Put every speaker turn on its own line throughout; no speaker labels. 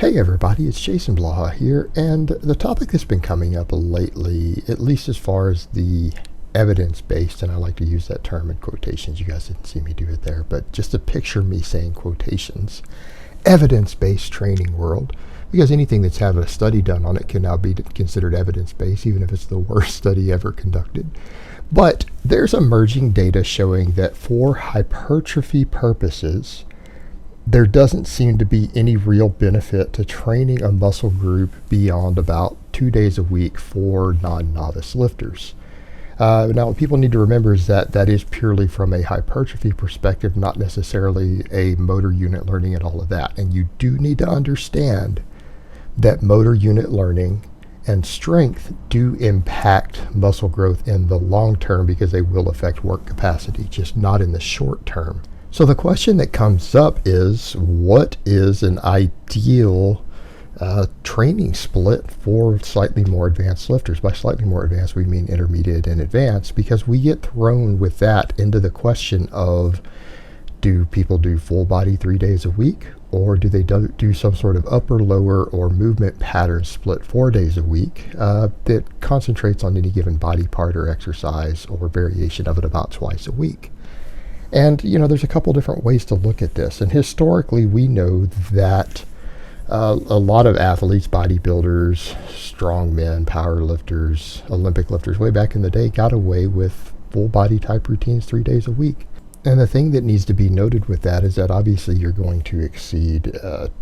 Hey everybody, it's Jason Blaha here, and the topic that's been coming up lately, at least as far as the evidence-based, and I like to use that term in quotations, you guys didn't see me do it there, but just to picture me saying quotations, evidence-based training world, because anything that's had a study done on it can now be considered evidence-based, even if it's the worst study ever conducted. But there's emerging data showing that for hypertrophy purposes, there doesn't seem to be any real benefit to training a muscle group beyond about 2 days a week for non-novice lifters. Now, what people need to remember is that that is purely from a hypertrophy perspective, not necessarily a motor unit learning and all of that. And you do need to understand that motor unit learning and strength do impact muscle growth in the long term because they will affect work capacity, just not in the short term. So the question that comes up is, what is an ideal training split for slightly more advanced lifters? By slightly more advanced, we mean intermediate and advanced, because we get thrown with that into the question of, do people do full body 3 days a week, or do they do some sort of upper, lower, or movement pattern split 4 days a week that concentrates on any given body part or exercise or variation of it about twice a week? And, there's a couple different ways to look at this. And historically, we know that a lot of athletes, bodybuilders, strongmen, power lifters, Olympic lifters, way back in the day, got away with full body type routines 3 days a week. And the thing that needs to be noted with that is that obviously you're going to exceed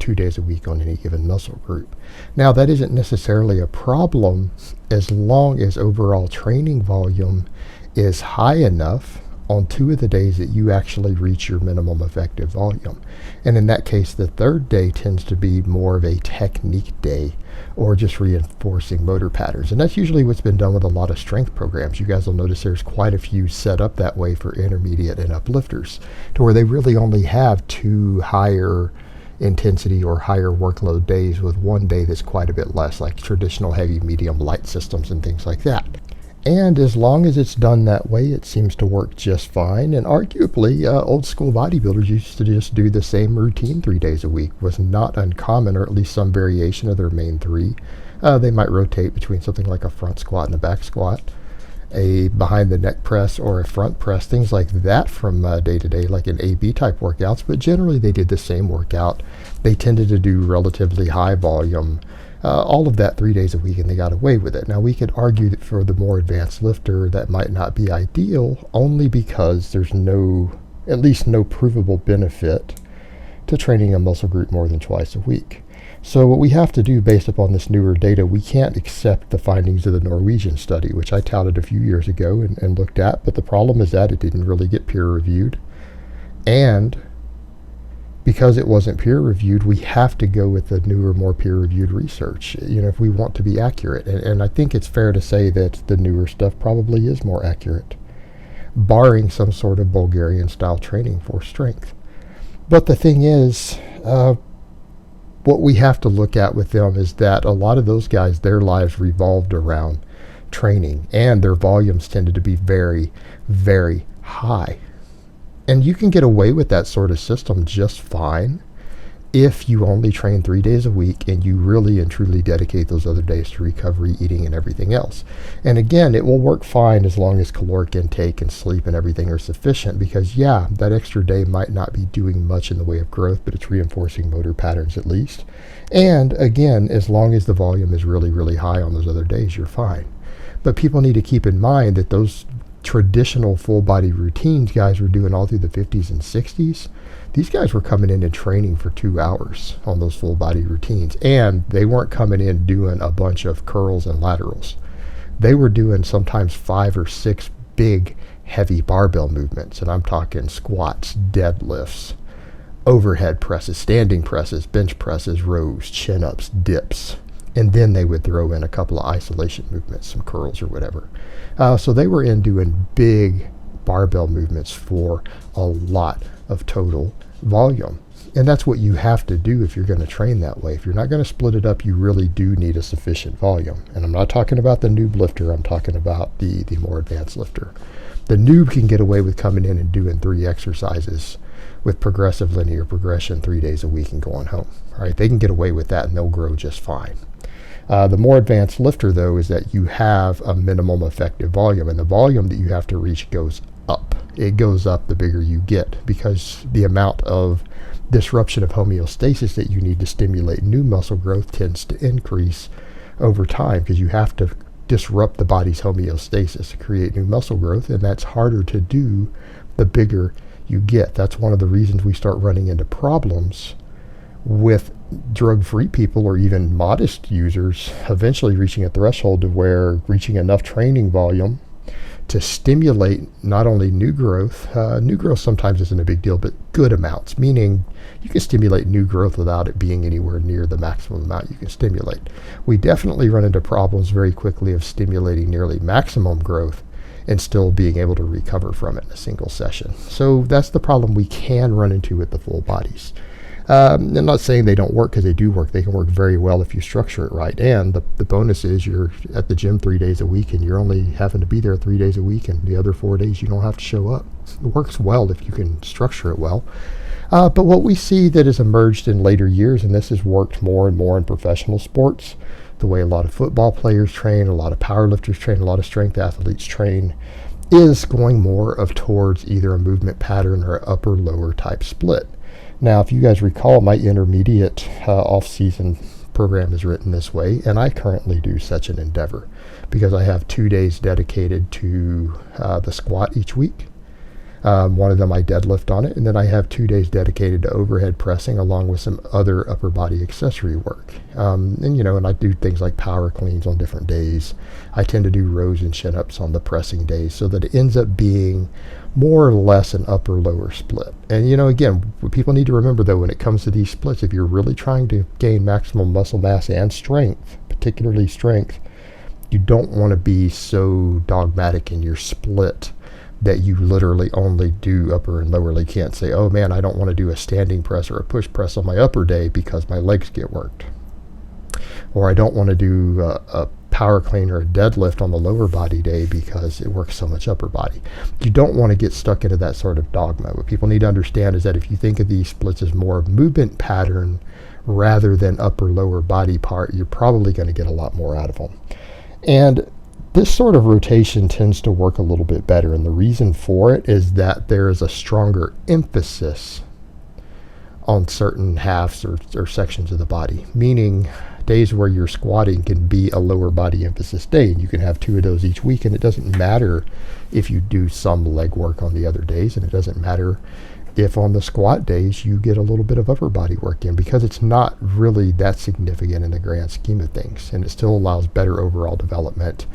2 days a week on any given muscle group. Now, that isn't necessarily a problem as long as overall training volume is high enough on 2 of the days that you actually reach your minimum effective volume. And in that case, the third day tends to be more of a technique day or just reinforcing motor patterns. And that's usually what's been done with a lot of strength programs. You guys will notice there's quite a few set up that way for intermediate and uplifters, to where they really only have 2 higher intensity or higher workload days with 1 day that's quite a bit less, like traditional heavy, medium, light systems and things like that. And as long as it's done that way, it seems to work just fine. And arguably, old school bodybuilders used to just do the same routine 3 days a week. Was not uncommon, or at least some variation of their main 3. They might rotate between something like a front squat and a back squat, a behind the neck press or a front press, things like that from day to day, like in AB type workouts. But generally, they did the same workout. They tended to do relatively high volume. All of that 3 days a week, and they got away with it. Now, we could argue that for the more advanced lifter, that might not be ideal, only because there's at least no provable benefit to training a muscle group more than twice a week. So what we have to do based upon this newer data, we can't accept the findings of the Norwegian study, which I touted a few years ago and looked at, but the problem is that it didn't really get peer reviewed. And because it wasn't peer reviewed, we have to go with the newer, more peer reviewed research, if we want to be accurate. And I think it's fair to say that the newer stuff probably is more accurate, barring some sort of Bulgarian style training for strength. But the thing is, what we have to look at with them is that a lot of those guys, their lives revolved around training, and their volumes tended to be very, very high. And you can get away with that sort of system just fine if you only train 3 days a week and you really and truly dedicate those other days to recovery, eating, and everything else. And again, it will work fine as long as caloric intake and sleep and everything are sufficient, because that extra day might not be doing much in the way of growth, but it's reinforcing motor patterns at least. And again, as long as the volume is really, really high on those other days, you're fine. But people need to keep in mind that those traditional full body routines guys were doing all through the 50s and 60s. These guys were coming in and training for 2 hours on those full body routines, and they weren't coming in doing a bunch of curls and laterals. They were doing sometimes 5 or 6 big heavy barbell movements, and I'm talking squats, deadlifts, overhead presses, standing presses, bench presses, rows, chin-ups, dips. And then they would throw in a couple of isolation movements, some curls or whatever. So they were in doing big barbell movements for a lot of total volume. And that's what you have to do if you're going to train that way. If you're not going to split it up, you really do need a sufficient volume. And I'm not talking about the noob lifter. I'm talking about the more advanced lifter. The noob can get away with coming in and doing 3 exercises with progressive linear progression 3 days a week and going home. All right, they can get away with that and they'll grow just fine. The more advanced lifter, though, is that you have a minimum effective volume, and the volume that you have to reach goes up. It goes up the bigger you get, because the amount of disruption of homeostasis that you need to stimulate new muscle growth tends to increase over time, because you have to disrupt the body's homeostasis to create new muscle growth, and that's harder to do the bigger you get. That's one of the reasons we start running into problems with drug-free people, or even modest users, eventually reaching a threshold to where reaching enough training volume to stimulate not only new growth sometimes isn't a big deal, but good amounts, meaning you can stimulate new growth without it being anywhere near the maximum amount you can stimulate. We definitely run into problems very quickly of stimulating nearly maximum growth and still being able to recover from it in a single session. So that's the problem we can run into with the full bodies. I'm not saying they don't work, because they do work. They can work very well if you structure it right. And the bonus is you're at the gym 3 days a week, and you're only having to be there 3 days a week, and the other 4 days you don't have to show up. It works well if you can structure it well. But what we see that has emerged in later years, and this has worked more and more in professional sports, the way a lot of football players train, a lot of powerlifters train, a lot of strength athletes train, is going more of towards either a movement pattern or upper-lower type split. Now, if you guys recall, my intermediate off-season program is written this way, and I currently do such an endeavor because I have 2 days dedicated to the squat each week. One of them I deadlift on it, and then I have 2 days dedicated to overhead pressing along with some other upper body accessory work. And I do things like power cleans on different days. I tend to do rows and chin-ups on the pressing days, so that it ends up being more or less an upper-lower split. And again, what people need to remember, though, when it comes to these splits, if you're really trying to gain maximum muscle mass and strength, particularly strength, you don't want to be so dogmatic in your split that you literally only do upper and lower. You can't say, oh man, I don't want to do a standing press or a push press on my upper day because my legs get worked. Or I don't want to do a power clean or a deadlift on the lower body day because it works so much upper body. You don't want to get stuck into that sort of dogma. What people need to understand is that if you think of these splits as more of movement pattern rather than upper lower body part, you're probably going to get a lot more out of them. And this sort of rotation tends to work a little bit better, and the reason for it is that there is a stronger emphasis on certain halves or sections of the body, meaning days where you're squatting can be a lower body emphasis day, and you can have 2 of those each week, and it doesn't matter if you do some leg work on the other days, and it doesn't matter if on the squat days you get a little bit of upper body work in, because it's not really that significant in the grand scheme of things, and it still allows better overall development,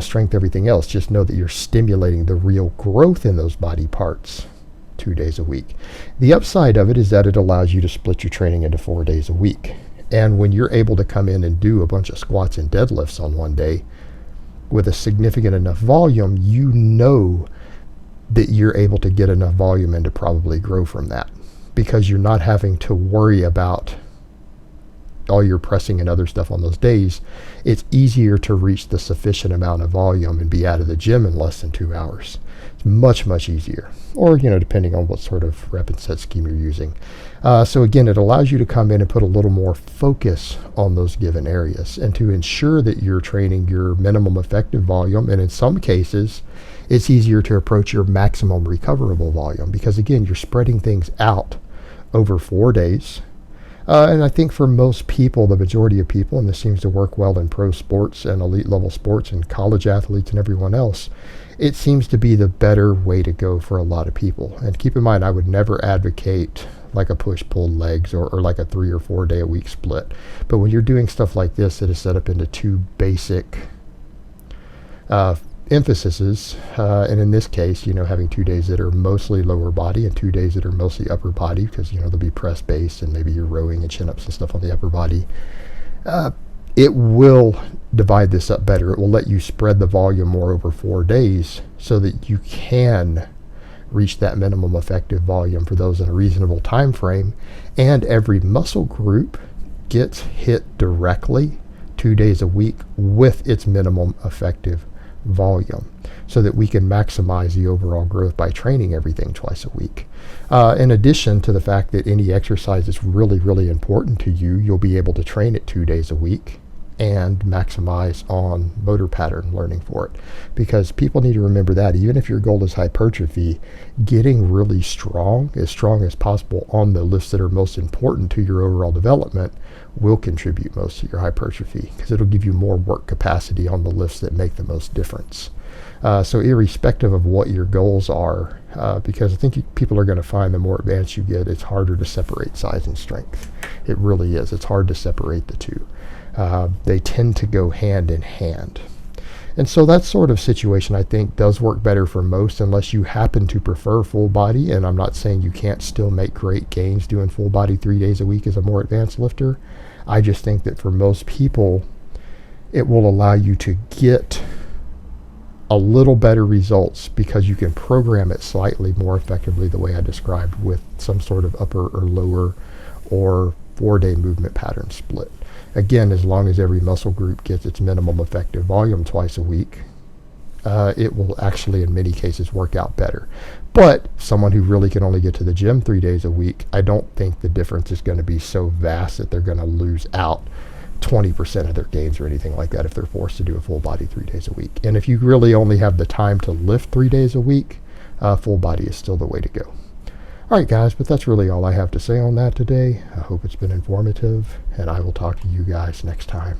strength, everything else. Just know that you're stimulating the real growth in those body parts 2 days a week. The upside of it is that it allows you to split your training into 4 days a week. And when you're able to come in and do a bunch of squats and deadlifts on one day with a significant enough volume, you know that you're able to get enough volume in to probably grow from that, because you're not having to worry about all your pressing and other stuff on those days. It's easier to reach the sufficient amount of volume and be out of the gym in less than 2 hours. It's much, much easier. Or, depending on what sort of rep and set scheme you're using. So again, it allows you to come in and put a little more focus on those given areas, and to ensure that you're training your minimum effective volume. And in some cases, it's easier to approach your maximum recoverable volume, because again, you're spreading things out over 4 days. And I think for most people, the majority of people, and this seems to work well in pro sports and elite level sports and college athletes and everyone else, it seems to be the better way to go for a lot of people. And keep in mind, I would never advocate like a push-pull legs or like a 3 or 4 day a week split. But when you're doing stuff like this that is set up into 2 basic emphases, and in this case, having 2 days that are mostly lower body and 2 days that are mostly upper body, because there'll be press based and maybe you're rowing and chin-ups and stuff on the upper body, it will divide this up better. It will let you spread the volume more over 4 days so that you can reach that minimum effective volume for those in a reasonable time frame, and every muscle group gets hit directly 2 days a week with its minimum effective volume. so that we can maximize the overall growth by training everything twice a week. In addition to the fact that any exercise is really, really important to you, you'll be able to train it 2 days a week and maximize on motor pattern learning for it. Because people need to remember that even if your goal is hypertrophy, getting really strong as possible on the lifts that are most important to your overall development will contribute most to your hypertrophy, because it'll give you more work capacity on the lifts that make the most difference. So irrespective of what your goals are, because I think people are going to find the more advanced you get, it's harder to separate size and strength. It really is. It's hard to separate the two. They tend to go hand in hand. And so that sort of situation, I think, does work better for most, unless you happen to prefer full body. And I'm not saying you can't still make great gains doing full body 3 days a week as a more advanced lifter. I just think that for most people, it will allow you to get a little better results because you can program it slightly more effectively the way I described, with some sort of upper or lower or 4-day movement pattern split. Again, as long as every muscle group gets its minimum effective volume twice a week, it will actually in many cases work out better. But someone who really can only get to the gym 3 days a week, I don't think the difference is going to be so vast that they're going to lose out 20% of their gains or anything like that if they're forced to do a full body 3 days a week. And if you really only have the time to lift 3 days a week, full body is still the way to go. All right, guys, but that's really all I have to say on that today. I hope it's been informative, and I will talk to you guys next time.